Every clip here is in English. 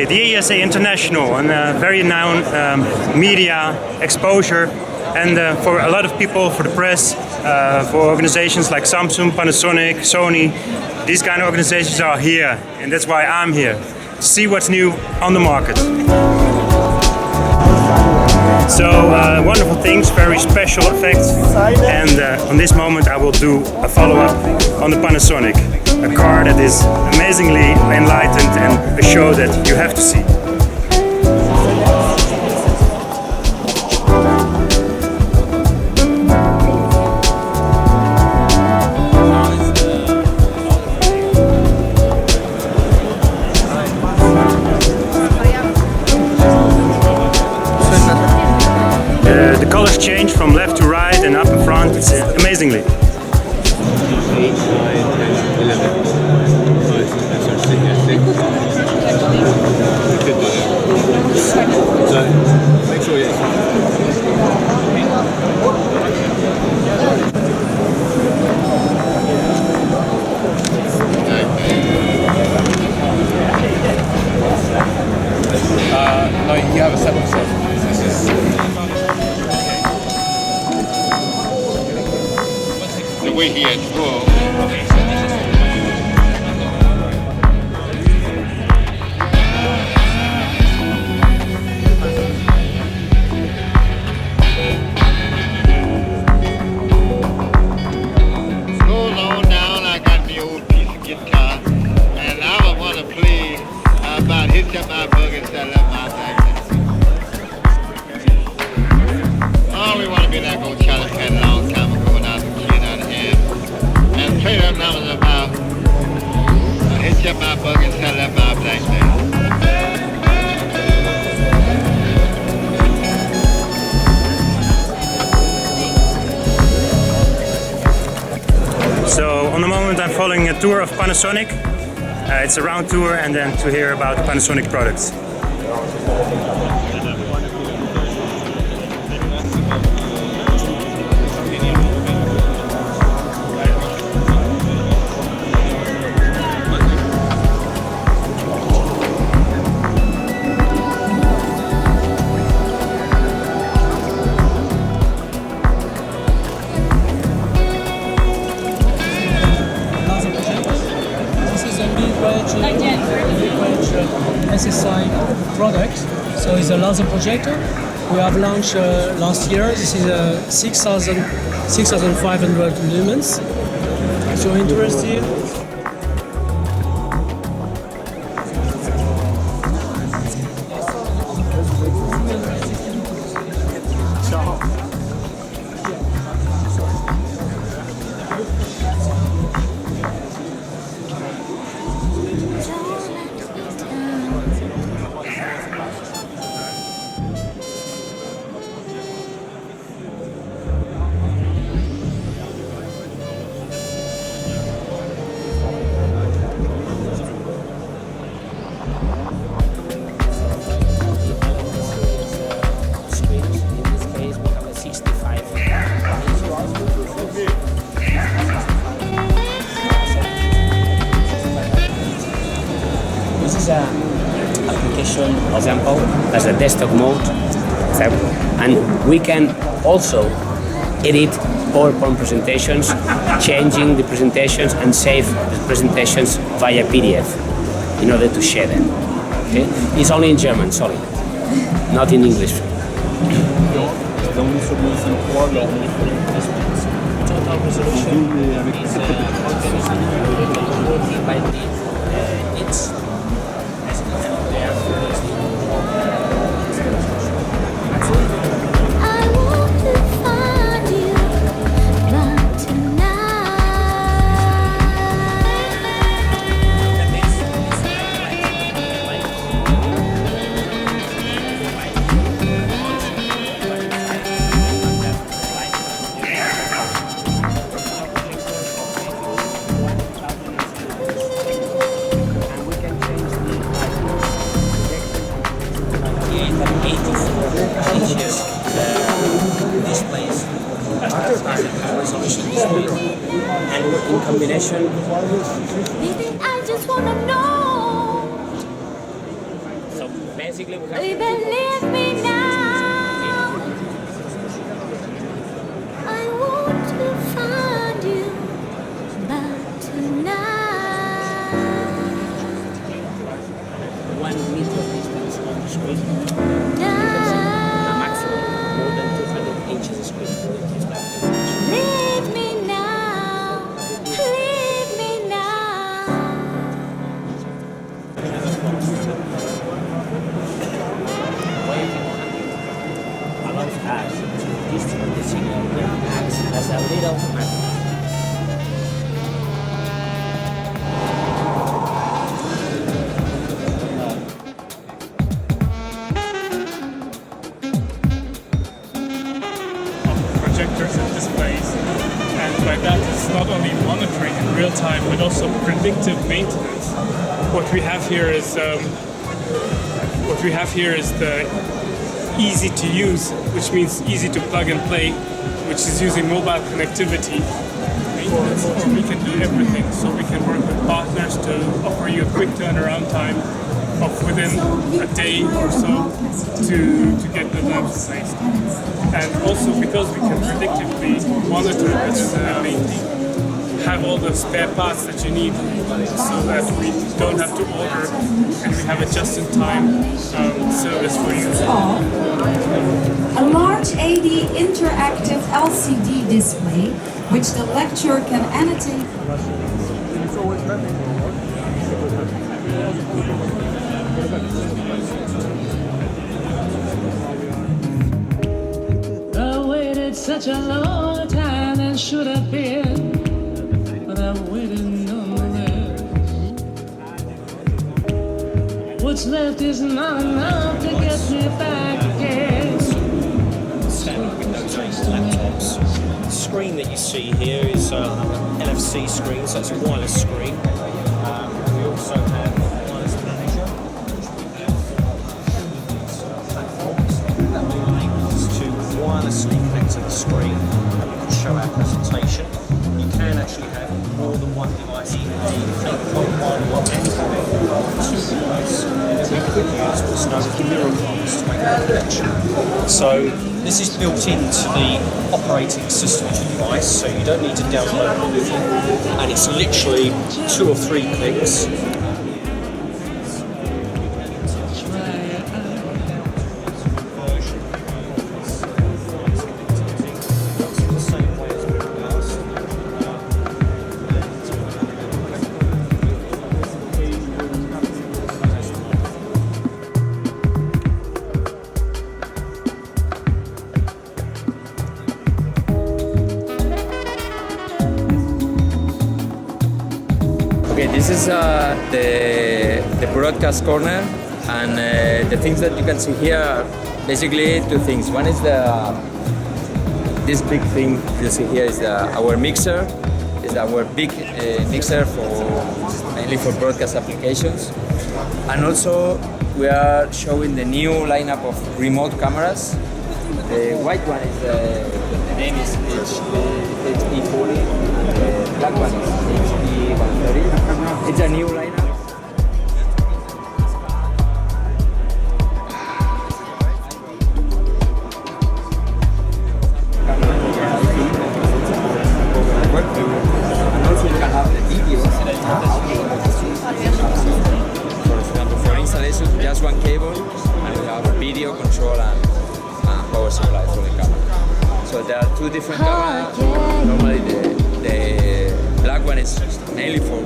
The ISE International, and very known media exposure, and for a lot of people, for the press, for organizations like Samsung, Panasonic, Sony, these kind of organizations are here, and that's why I'm here, to see what's new on the market. So wonderful things, very special effects, and on this moment I will do a follow-up on the Panasonic, a car that is amazingly enlightened and a show that you have to see. The colors change from left to right and up and front, it's amazingly. 8, 9, 10, 11. So make sure you no, you have a 7-7. This is the way here at school. So on the moment I'm following a tour of Panasonic. It's a round tour, and then to hear about the Panasonic products. NSCA product, so it's a laser projector. We have launched last year. This is a 6,500 lumens. If you're interested, as a desktop mode. And we can also edit PowerPoint presentations, changing the presentations and save the presentations via PDF in order to share them. Okay? It's only in German, sorry, not in English. Total resolution is by the nits. And in combination, Baby, I just wanna know. so basically we have Baby, leave me now. I want to find you, but tonight. 1 meter of distance on the screen, a maximum more than 200 inches of screen. Leave me now. Leave me now. Allows us to distribute the signal that acts as a little map. Projectors and displays, and by that it's not only monitoring in real time but also predictive maintenance. What we have here is the easy to use, which means easy to plug and play, which is using mobile connectivity. Maintenance, or we can do everything. So we can work with partners to offer you a quick turnaround time of within a day or so to get the lamps placed. And also because we can predictively monitor this, have all the spare parts that you need so that we don't have to order and we have a just-in-time service for you. A large AD interactive LCD display, which the lecturer can annotate. I waited such a long time and should have been, but I waited nonetheless. What's left is not enough to get me back again. Standard Windows 8 laptops. The screen that you see here is NFC screen, so it's a wireless screen. We also have a wireless manager. Platforms that will enable us to wirelessly connect to the screen and we can show our presentation. You can actually have more than one device, even one or two devices that we could use what's known as mirror comms to make that connection. So this is built into the operating system of the device, so you don't need to download anything, and it's literally 2 or 3 clicks. Okay, this is the broadcast corner, and the things that you can see here are basically 2 things. One is this big thing you see here is our mixer. Is our big mixer mainly for broadcast applications, and also we are showing the new lineup of remote cameras. The white one is the name is HP40, and the black one is HP130. It's a new lineup. power supply for the camera. So there are two different cameras. Normally the black one is mainly for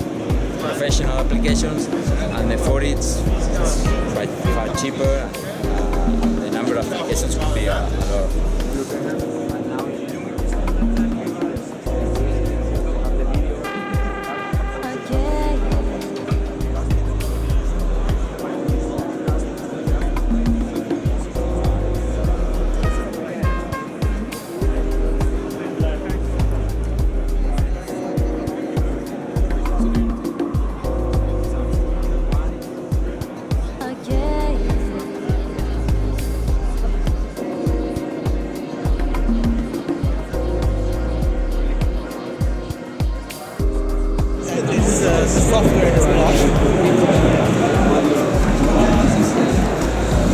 professional applications, and the 40 is quite far cheaper. The number of applications could be a lot.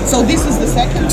So this is the second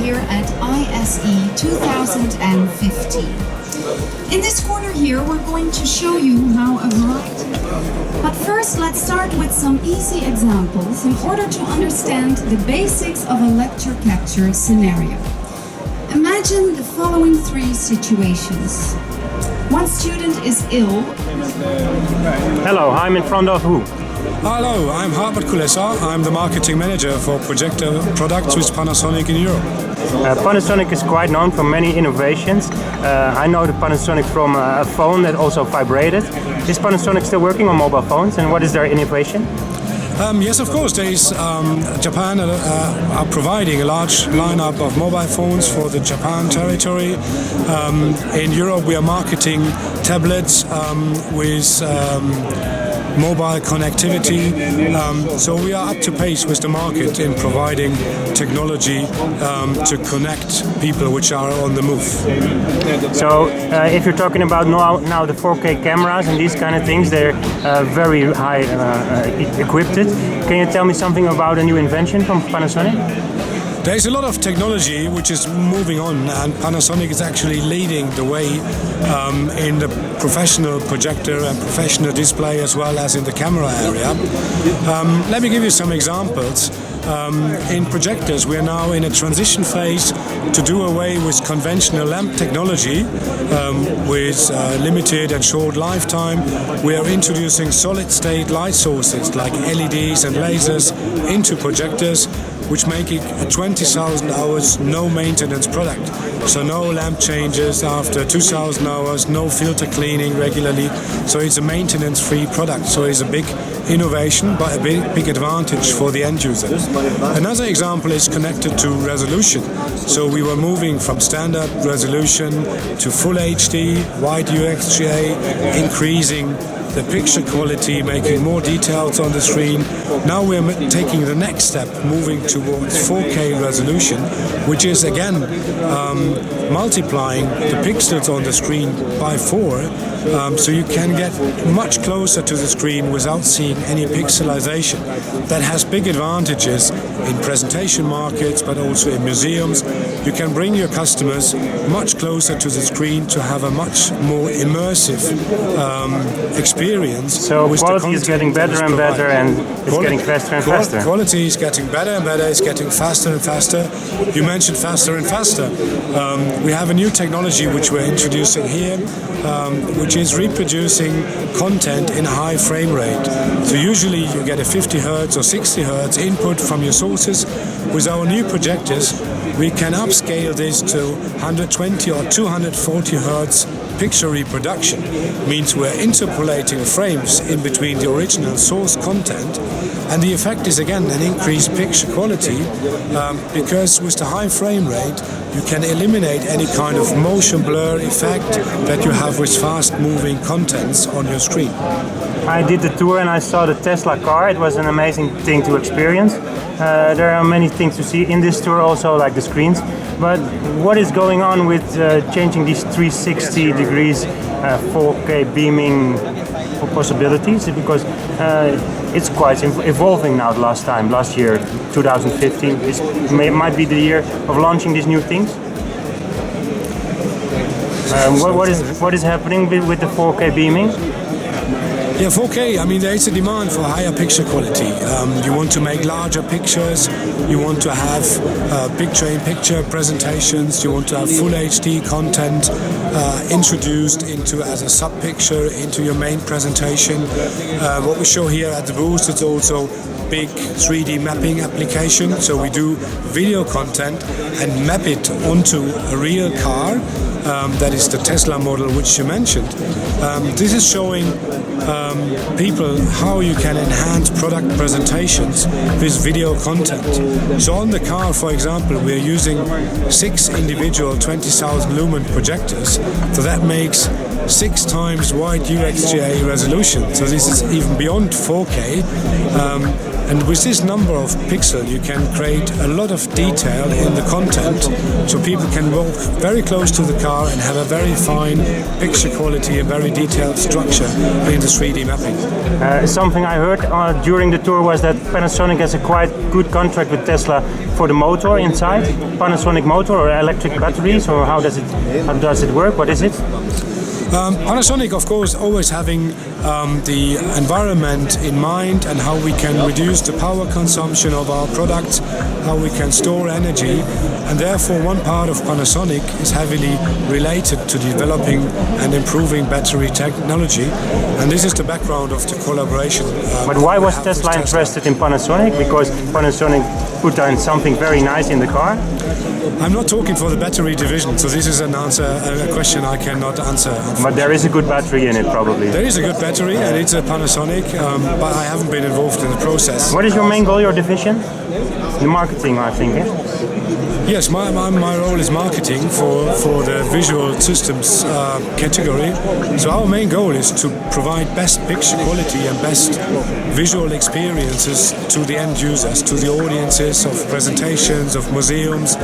here at ISE 2015. In this corner here, we're going to show you how a variety. But first, let's start with some easy examples in order to understand the basics of a lecture capture scenario. Imagine the following three situations. One student is ill. Hello, I'm in front of who? Hello, I'm Harvard Kulesa. I'm the marketing manager for projector products with Panasonic in Europe. Panasonic is quite known for many innovations. I know the Panasonic from a phone that also vibrated. Is Panasonic still working on mobile phones, and what is their innovation? Yes, of course. Japan are providing a large lineup of mobile phones for the Japan territory. In Europe, we are marketing tablets with mobile connectivity. So we are up to pace with the market in providing technology to connect people which are on the move. So if you're talking about now the 4K cameras and these kind of things, they're very high equipped. Can you tell me something about a new invention from Panasonic? There's a lot of technology which is moving on, and Panasonic is actually leading the way in the professional projector and professional display as well as in the camera area. Let me give you some examples. In projectors, we are now in a transition phase to do away with conventional lamp technology with limited and short lifetime. We are introducing solid-state light sources like LEDs and lasers into projectors, which make it a 20,000 hours no maintenance product. So no lamp changes after 2,000 hours, no filter cleaning regularly. So it's a maintenance-free product. So it's a big innovation, but a big advantage for the end user. Another example is connected to resolution. So we were moving from standard resolution to full HD, wide UXGA, increasing the picture quality, making more details on the screen. Now we're taking the next step, moving towards 4K resolution, which is again multiplying the pixels on the screen by 4, so you can get much closer to the screen without seeing any pixelization. That has big advantages in presentation markets, but also in museums. You can bring your customers much closer to the screen to have a much more immersive experience experience. So with the quality is getting content better and better, and it's getting faster and faster. Quality is getting better and better. It's getting faster and faster. You mentioned faster and faster. We have a new technology which we're introducing here, which is reproducing content in a high frame rate. So usually you get a 50 Hertz or 60 Hertz input from your sources. With our new projectors, we can upscale this to 120 or 240 Hertz picture reproduction. Means we're interpolating frames in between the original source content, and the effect is again an increased picture quality, because with the high frame rate you can eliminate any kind of motion blur effect that you have with fast moving contents on your screen. I did the tour and I saw the Tesla car. It was an amazing thing to experience. There are many things to see in this tour also, like the screens. But what is going on with changing these 360 degrees 4K beaming possibilities? Because it's quite evolving now. Last year, 2015, might be the year of launching these new things. What is happening with the 4K beaming? Yeah, 4K, I mean, there is a demand for higher picture quality. You want to make larger pictures, you want to have picture-in-picture presentations, you want to have full HD content introduced into as a sub-picture into your main presentation. What we show here at the booth, it's also big 3D mapping application. So we do video content and map it onto a real car. That is the Tesla model which you mentioned. This is showing people how you can enhance product presentations with video content. So on the car, for example, we are using 6 individual 20,000 lumen projectors. So that makes 6 times wide UXGA resolution. So this is even beyond 4K. And with this number of pixels, you can create a lot of detail in the content, so people can walk very close to the car and have a very fine picture quality, a very detailed structure in the 3D mapping. Something I heard during the tour was that Panasonic has a quite good contract with Tesla for the motor inside. Panasonic motor or electric batteries, or how does it work? What is it? Panasonic, of course, always having the environment in mind and how we can reduce the power consumption of our products, how we can store energy, and therefore one part of Panasonic is heavily related to developing and improving battery technology, and this is the background of the collaboration. But why was Tesla interested in Panasonic? Because Panasonic put on something very nice in the car? I'm not talking for the battery division, so this is a question I cannot answer. But there is a good battery in it, probably. There is a good battery, and it's a Panasonic, but I haven't been involved in the process. What is your main goal, your division? The marketing, I think, eh? Yes, my role is marketing for the visual systems category. So our main goal is to provide best picture quality and best visual experiences to the end users, to the audiences of presentations, of museums,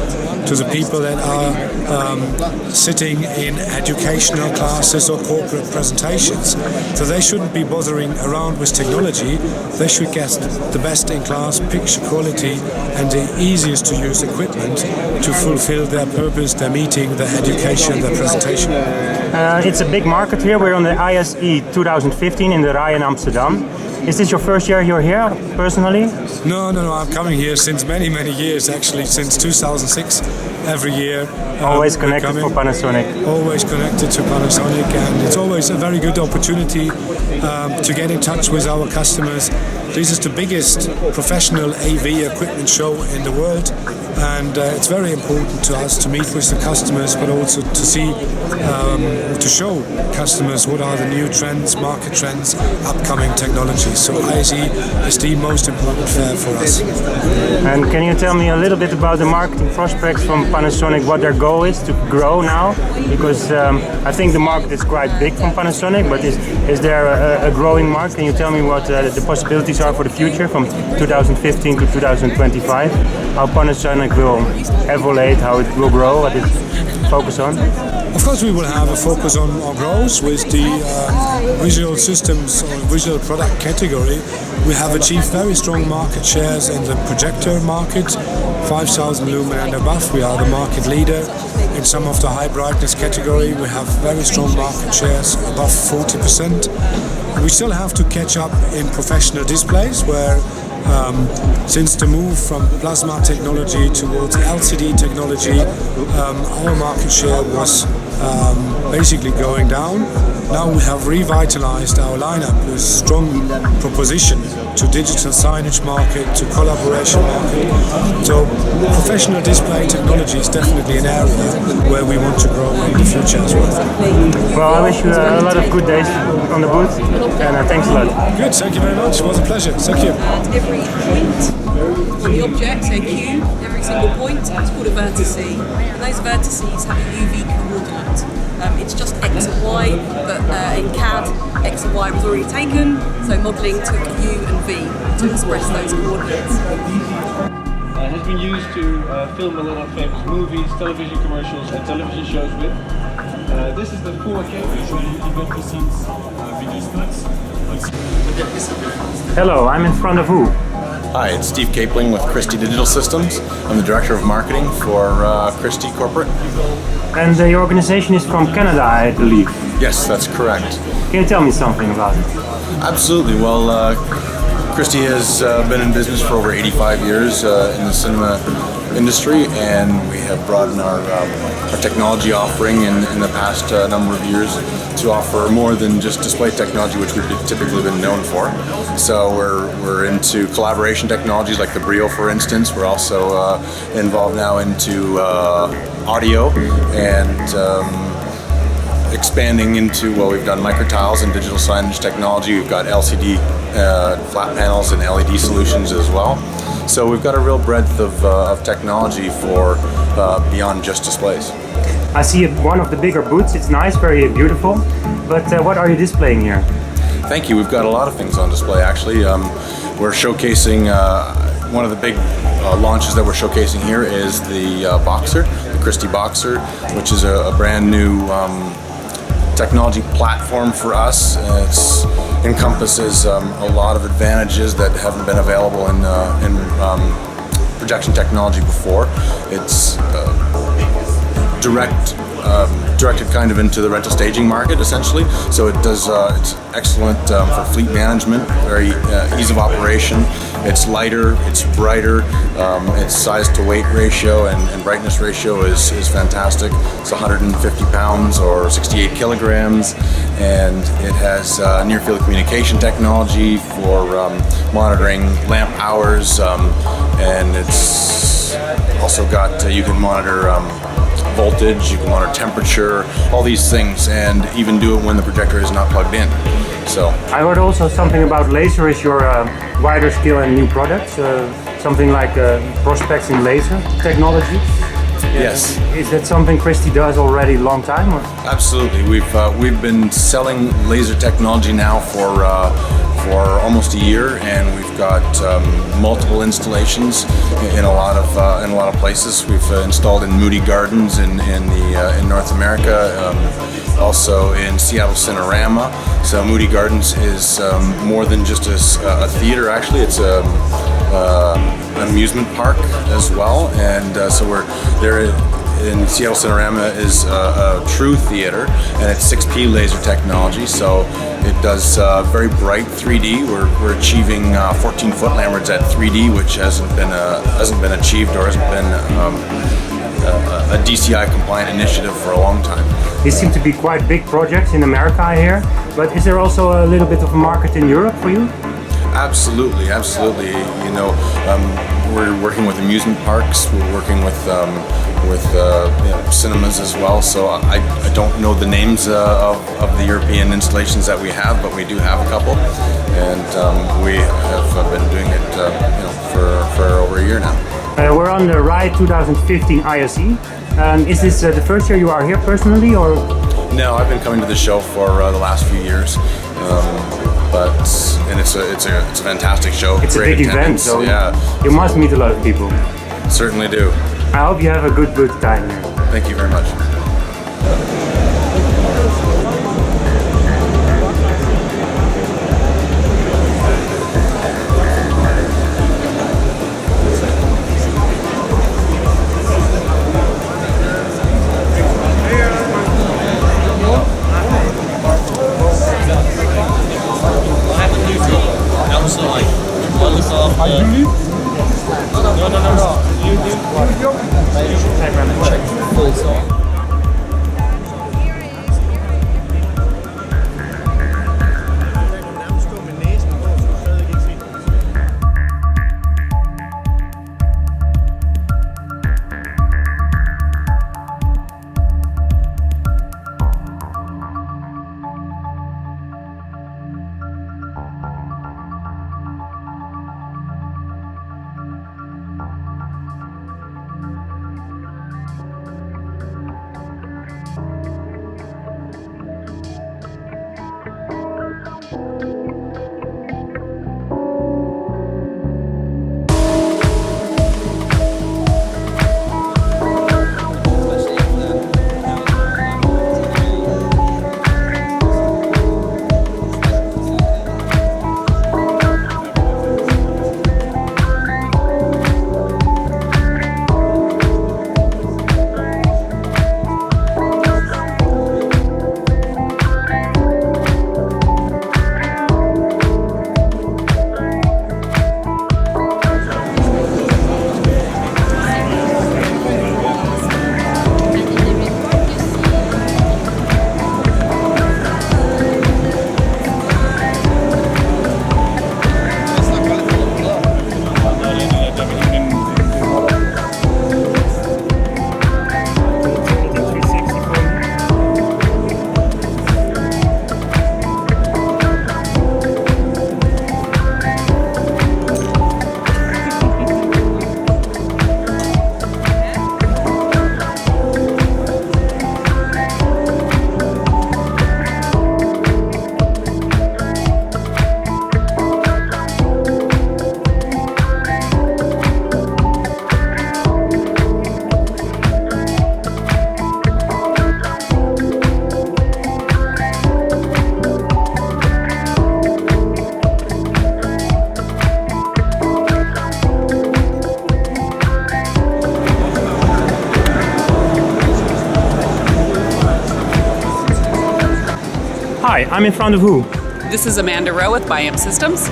to the people that are sitting in educational classes or corporate presentations. So they shouldn't be bothering around with technology. They should get the best-in-class picture quality and the easiest to use equipment to fulfill their purpose, their meeting, their education, their presentation. It's a big market here. We're on the ISE 2015 in the RAI in Amsterdam. Is this your first year you're here, personally? No, I'm coming here since many years, actually, since 2006, every year. Always connected for Panasonic. Always connected to Panasonic, and it's always a very good opportunity to get in touch with our customers. This is the biggest professional AV equipment show in the world, and it's very important to us to meet with the customers, but also to see, to show customers what are the new trends, market trends, upcoming technologies. So ISE is the most important fair for us. And can you tell me a little bit about the marketing prospects from Panasonic, what their goal is to grow now? Because I think the market is quite big from Panasonic, but is there a growing market? Can you tell me what the possibilities are for the future from 2015 to 2025? How Panasonic will evolve, how it will grow, what it focus on? Of course, we will have a focus on growth with the visual systems or visual product category. We have achieved very strong market shares in the projector market, 5,000 lumen and above. We are the market leader. In some of the high brightness category, we have very strong market shares, above 40%. We still have to catch up in professional displays, where since the move from plasma technology towards LCD technology, our market share was basically going down. Now we have revitalized our lineup with strong proposition to digital signage market, to collaboration market. So professional display technology is definitely an area where we want to grow in the future as well. Well, I wish you a lot of good days on the booth, and thanks a lot. Good, thank you very much. It was a pleasure. Thank you. At every point on the object, say cube, every single point, it's called a vertice. And those vertices have a UV coordinate. It's just X and Y, but in CAD, X and Y was already taken, so modelling took U and V to express those coordinates. It has been used to film a lot of famous movies, television commercials and television shows with. This is the 4K. Hello, I'm in front of who? Hi, it's Steve Capling with Christie Digital Systems. I'm the Director of Marketing for Christie Corporate. And your organization is from Canada, I believe. Yes, that's correct. Can you tell me something about it? Absolutely. Well, Christie has been in business for over 85 years in the cinema industry, and we have broadened our technology offering in the past number of years to offer more than just display technology, which we've typically been known for. So we're into collaboration technologies like the Brio, for instance. We're also involved now into audio and expanding into, well, we've done microtiles and digital signage technology. We've got LCD flat panels and LED solutions as well. So we've got a real breadth of technology for beyond just displays. I see one of the bigger booths. It's nice, very beautiful. But what are you displaying here? Thank you. We've got a lot of things on display, actually. We're showcasing, one of the big launches that we're showcasing here is the Boxer, the Christie Boxer, which is a brand new technology platform for us. It encompasses a lot of advantages that haven't been available in projection technology before. It's directed kind of into the rental staging market, essentially. So it does, it's excellent for fleet management, very ease of operation. It's lighter, it's brighter, its size to weight ratio and brightness ratio is fantastic. It's 150 pounds or 68 kilograms, and it has near field communication technology for monitoring lamp hours, and it's also got, you can monitor voltage, you can monitor temperature, all these things, and even do it when the projector is not plugged in. So I heard also something about laser is your wider scale and new products, something like prospects in laser technology. Yes. Is that something Christie does already a long time? Or? Absolutely. We've been selling laser technology now for almost a year, and we've got multiple installations in a lot of places. We've installed in Moody Gardens in North America, also in Seattle Cinerama. So Moody Gardens is more than just a theater. Actually, it's an amusement park as well, and so we're there. In Seattle Cinerama is a true theater, and it's 6P laser technology, so it does very bright 3D. We're achieving 14-foot lamberts at 3D, which hasn't been achieved or hasn't been a DCI compliant initiative for a long time. These seem to be quite big projects in America, I hear. But is there also a little bit of a market in Europe for you? Absolutely, absolutely. You know, we're working with amusement parks. We're working with cinemas as well. So I don't know the names of the European installations that we have, but we do have a couple, and we have been doing it for over a year now. We're on the RAI 2015 ISE. Is this the first year you are here personally, or? No, I've been coming to the show for the last few years. And it's a fantastic show. It's great a big attendance. event, so yeah, you must meet a lot of people. Certainly do. I hope you have a good time here. Thank you very much. also. Hi, I'm in front of who? This is Amanda Rowe with BIAMP Systems.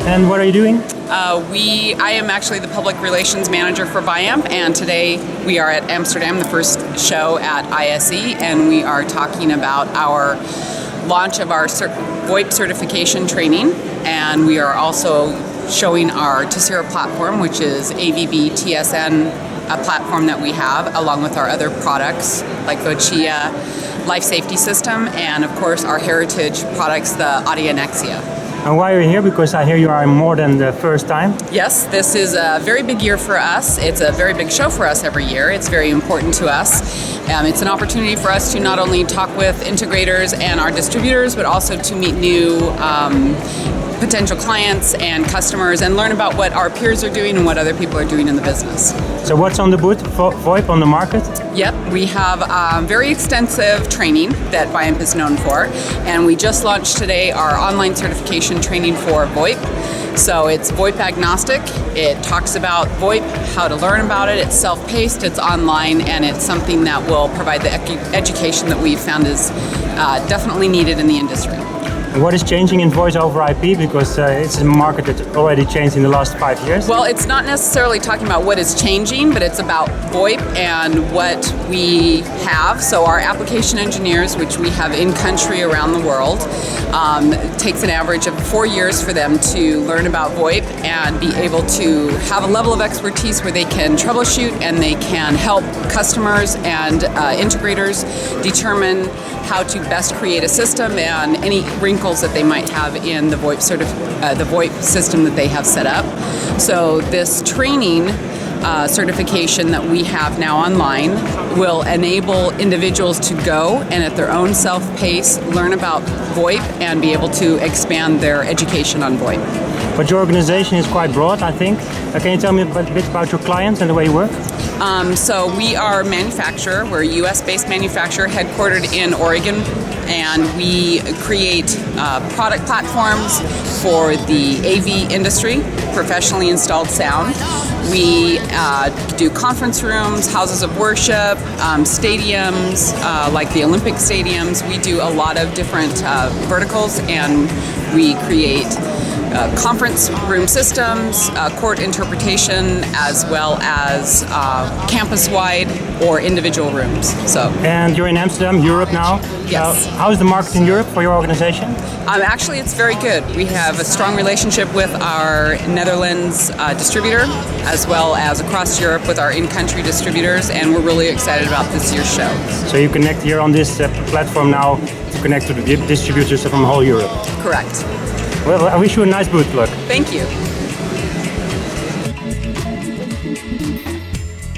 And what are you doing? I am actually the public relations manager for BIAMP, and today we are at Amsterdam, the first show at ISE, and we are talking about our launch of our VoIP certification training, and we are also showing our Tessera platform, which is AVB TSN, a platform that we have, along with our other products like Vocia life safety system, and of course our heritage products, the ISE and NSCA. And why are you here? Because I hear you are more than the first time. Yes, this is a very big year for us. It's a very big show for us every year. It's very important to us. It's an opportunity for us to not only talk with integrators and our distributors, but also to meet new potential clients and customers and learn about what our peers are doing and what other people are doing in the business. So what's on the booth, VoIP on the market? Yep, we have very extensive training that BIAMP is known for, and we just launched today our online certification training for VoIP. So it's VoIP agnostic. It talks about VoIP, how to learn about it. It's self-paced, it's online, and it's something that will provide the education that we've found is definitely needed in the industry. What is changing in voice over IP? Because it's a market that already changed in the last 5 years. Well, it's not necessarily talking about what is changing, but it's about VoIP and what we have. So our application engineers, which we have in country around the world, takes an average of 4 years for them to learn about VoIP and be able to have a level of expertise where they can troubleshoot and they can help customers and integrators determine how to best create a system and any wrinkles that they might have in the VoIP system that they have set up. So this training certification that we have now online will enable individuals to go and at their own self-pace learn about VoIP and be able to expand their education on VoIP. But your organization is quite broad, I think. Can you tell me a bit about your clients and the way you work? So we are a manufacturer. We're a US-based manufacturer headquartered in Oregon, and we create product platforms for the AV industry, professionally installed sound. We do conference rooms, houses of worship, stadiums, like the Olympic stadiums. We do a lot of different verticals, and we create conference room systems, court interpretation, as well as campus-wide or individual rooms. So. And you're in Amsterdam, Europe now. Yes. How is the market in Europe for your organization? Actually, it's very good. We have a strong relationship with our Netherlands distributor, as well as across Europe with our in-country distributors, and we're really excited about this year's show. So you connect here on this platform now to connect to the distributors from whole Europe. Correct. Well, I wish you a nice booth luck. Thank you.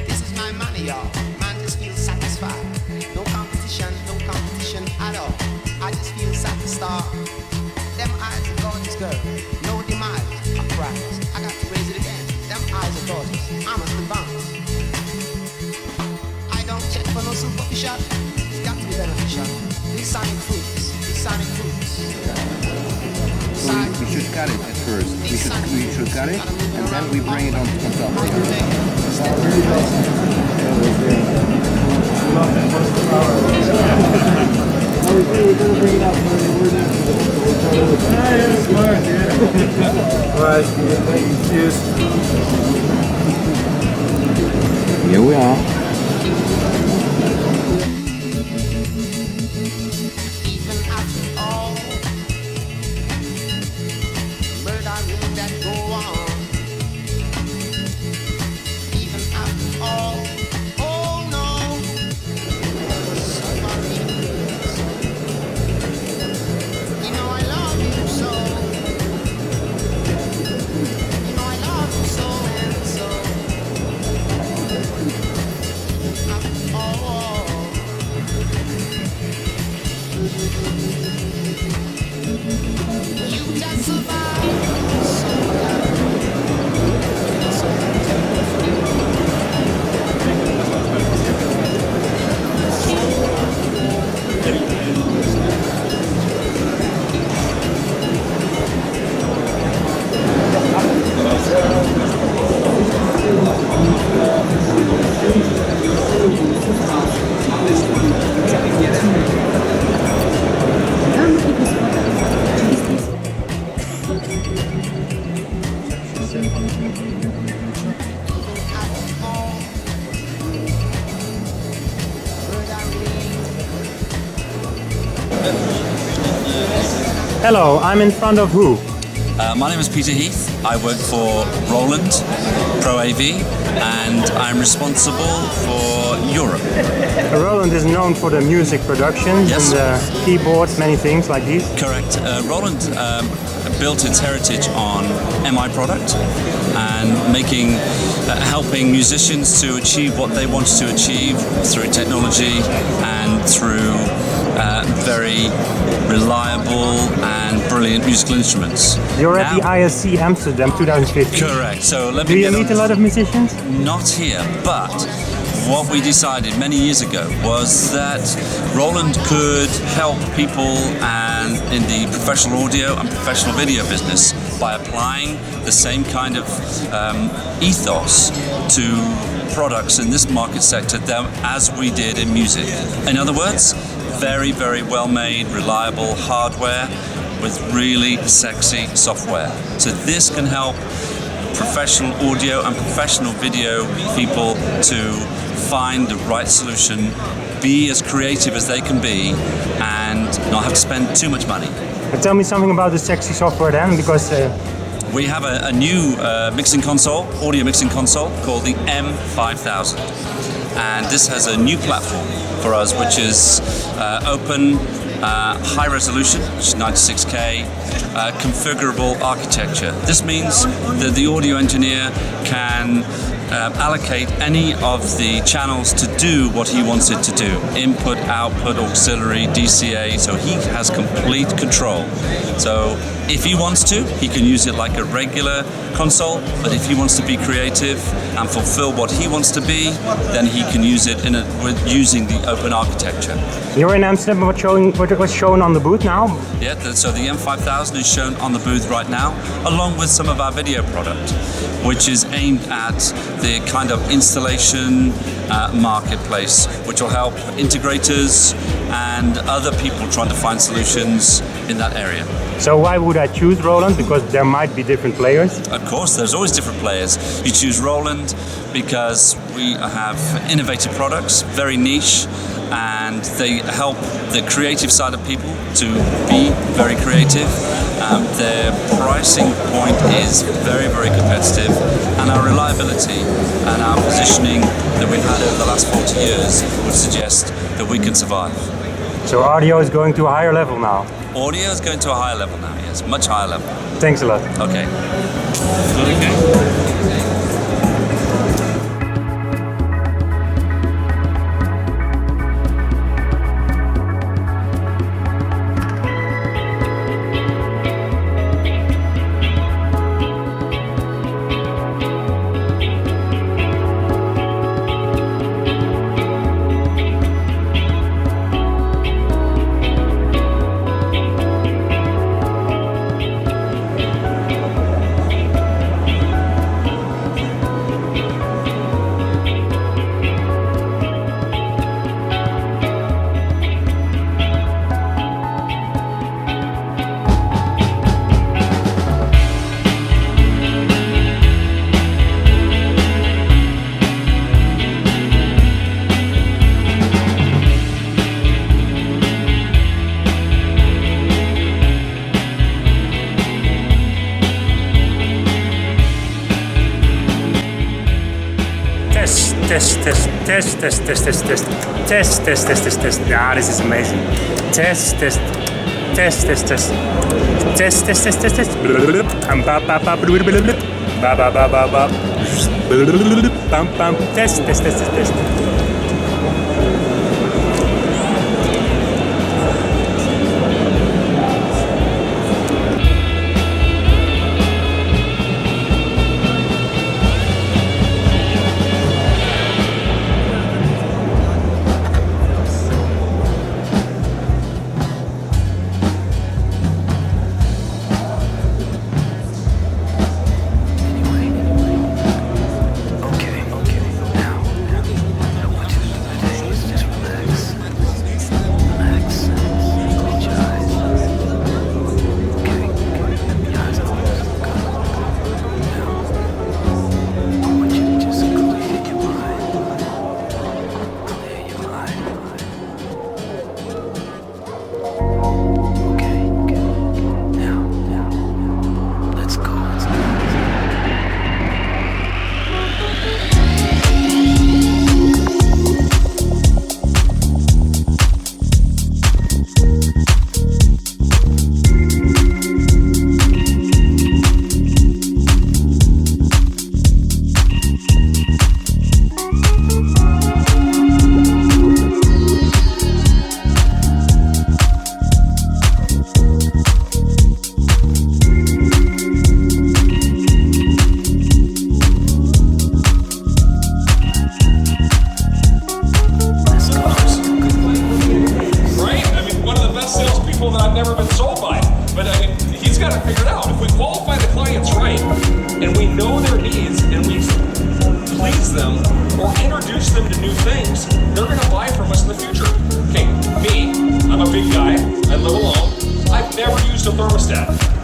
This is my money, y'all. Man just feels satisfied. No competition at all. I just feel satisfied. Them eyes are gorgeous, girl. No demise, a prize. I got to raise it again. Them eyes are gorgeous. I must advance. I don't check for no superficial. It's got to be beneficial. These sonic fruits. We should cut it at first. We should cut it and then we bring it on top. Here we are. Hello, I'm in front of who? My name is Peter Heath. I work for Roland Pro AV and I'm responsible for Europe. Roland is known for the music productions and the keyboards, many things like these. Correct. Roland built its heritage on MI product and helping musicians to achieve what they wanted to achieve through technology and through very reliable and brilliant musical instruments. You're at the ISE Amsterdam 2015. Correct. So do you meet a lot of musicians? Not here, but what we decided many years ago was that Roland could help people and in the professional audio and professional video business by applying the same kind of ethos to products in this market sector as we did in music. In other words, very, very well-made, reliable hardware with really sexy software. So this can help professional audio and professional video people to find the right solution, be as creative as they can be, and not have to spend too much money. Tell me something about the sexy software then, because we have a new mixing console, audio mixing console called the M5000. And this has a new platform for us, which is open, high resolution, which is 96K, configurable architecture. This means that the audio engineer can allocate any of the channels to do what he wants it to do. Input, output, auxiliary, DCA, so he has complete control. So if he wants to, he can use it like a regular console, but if he wants to be creative and fulfill what he wants to be, then he can use it using the open architecture. You're in Amsterdam, what's shown on the booth now? Yeah, so the M5000 is shown on the booth right now, along with some of our video product, which is aimed at the kind of installation marketplace, which will help integrators and other people trying to find solutions in that area. So why would I choose Roland? Because there might be different players. Of course, there's always different players. You choose Roland because we have innovative products, very niche, and they help the creative side of people to be very creative. Their pricing point is very, very competitive, and our reliability and our positioning that we've had over the last 40 years would suggest that we can survive. So audio is going to a higher level now? Audio is going to a higher level now, yes, much higher level. Thanks a lot. Okay. Test. Ah, this is amazing. Test. Test.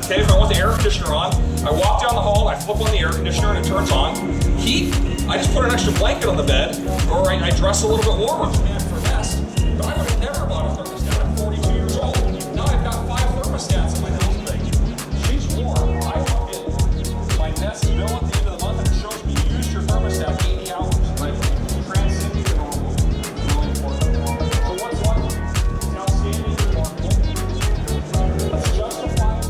Okay, if I want the air conditioner on, I walk down the hall, I flip on the air conditioner and it turns on. Heat, I just put an extra blanket on the bed, or I dress a little bit warmer. Man, for best. But I would have never bought a thermostat at 42 years old. Now I've got 5 thermostats in my house today. She's warm. I walk in my Nest bill at the end of the month and it shows me you used your thermostat 80 hours. And I've transcended the normal. It's really important. So what's one? It's outstanding, remarkable. Let's justify it.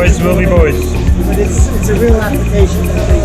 Boys will be boys. But it's a real application.